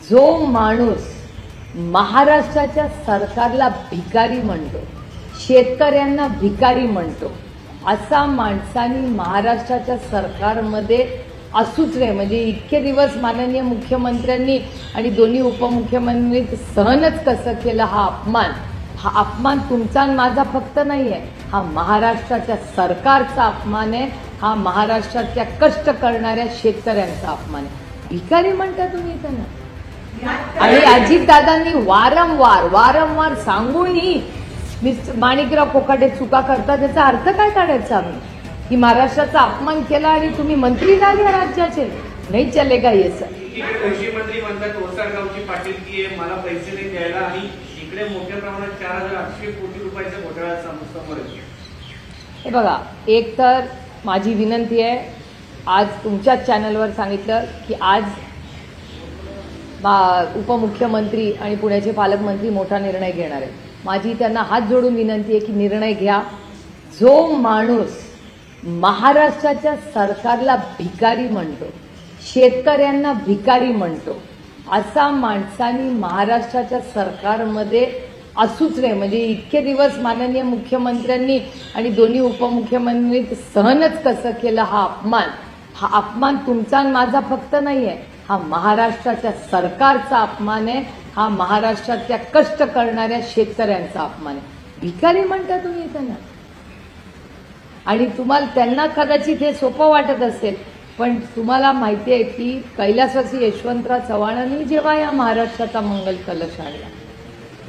जो माणूस महाराष्ट्राच्या सरकारला भिकारी म्हणतो, शेतकऱ्यांना भिकारी म्हणतो, असा माणसांनी महाराष्ट्राच्या सरकारमध्ये असूच नाही। म्हणजे इतके दिवस माननीय मुख्यमंत्र्यांनी आणि दोन्ही उपमुख्यमंत्र्यांनी सहनच कसं केलं। हा अपमान तुमचा आणि माझा फक्त नाही आहे, हा महाराष्ट्राच्या सरकारचा अपमान आहे, हा महाराष्ट्रातल्या कष्ट करणाऱ्या शेतकऱ्यांचा अपमान आहे। भिकारी म्हणता तुम्ही त्यांना। आणि अजितदादांनी वारंवार सांगूनही मिस्टर माणिकराव कोकाटे चुका करतात, त्याचा अर्थ काय काढायचा आम्ही की महाराष्ट्राचा अपमान केला आणि तुम्ही मंत्री झाले राज्याचे? नाही चलेगा ये सर। कृषी मंत्री म्हणतात ओसाडगावची पाटीलकी आहे, मला पैसे नाही द्यायला, आणि इकडे मोठ्या प्रमाणात 4800 कोटी रुपयाचा घोटाळा समोर येतो। हे बघा, एक तर माझी विनंती आहे, आज तुमच्याच चॅनलवर सांगितलं की आज उपमुख्यमंत्री आणि पुण्याचे पालकमंत्री मोठा निर्णय घेणार आहेत। माझी त्यांना हात जोडून विनंती आहे की निर्णय घ्या। जो माणूस महाराष्ट्राच्या सरकारला भिकारी म्हणतो, शेतकऱ्यांना भिकारी म्हणतो, असा माणसांनी महाराष्ट्राच्या सरकारमध्ये असूच नाही। म्हणजे इतके दिवस माननीय मुख्यमंत्र्यांनी आणि दोन्ही उपमुख्यमंत्र्यांनी सहनच कसं केलं। हा अपमान तुमचा आणि माझा फक्त नाही आहे, हा महाराष्ट्राच्या सरकारचा अपमान आहे, हा महाराष्ट्रातल्या कष्ट करणाऱ्या शेतकऱ्यांचा अपमान आहे। भिकारी म्हणता तुम्ही त्यांना। आणि तुम्हाला त्यांना कदाचित हे सोपं वाटत असेल, पण तुम्हाला माहिती आहे की कैलासवासी यशवंतराव चव्हाणांनी जेव्हा या महाराष्ट्राचा मंगल कलश आणला,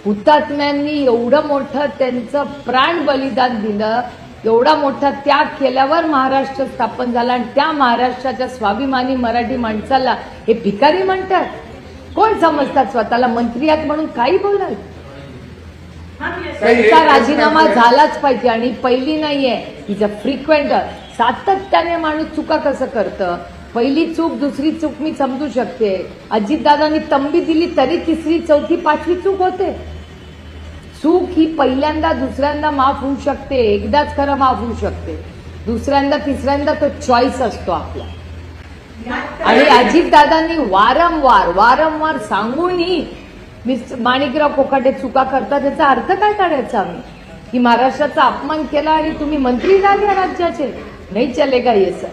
हुतात्म्यांनी एवढं मोठं त्यांचं प्राण बलिदान दिलं, एवढा मोठा त्याग केल्यावर महाराष्ट्र स्थापन झाला, आणि त्या महाराष्ट्राच्या स्वाभिमानी मराठी माणसाला हे भिकारी म्हणतात? कोण समजतात स्वतःला? मंत्री आहात म्हणून काही बोलाल? त्यांचा राजीनामा झालाच पाहिजे। आणि पहिली नाहीये, इज अ फ्रिक्वेंट, सातत्याने माणूस चुका कसं करतं। पहिली चूक दुसरी चूक मी समजू शकते, अजितदादांनी तंबी दिली तरी तिसरी चौथी पाचवी चूक होते। चूक ही पहिल्यांदा दुसऱ्यांदा माफ होऊ शकते, एकदाच खरं माफ होऊ शकते, दुसऱ्यांदा तिसऱ्यांदा तो चॉईस असतो आपला। आणि अजितदादांनी वारंवार सांगूनही मिस्टर माणिकराव कोकाटे चुका करतात, त्याचा अर्थ काय काढायचा आम्ही की महाराष्ट्राचा अपमान केला आणि तुम्ही मंत्री झाले राज्याचे? नाही चलेगा ये सर।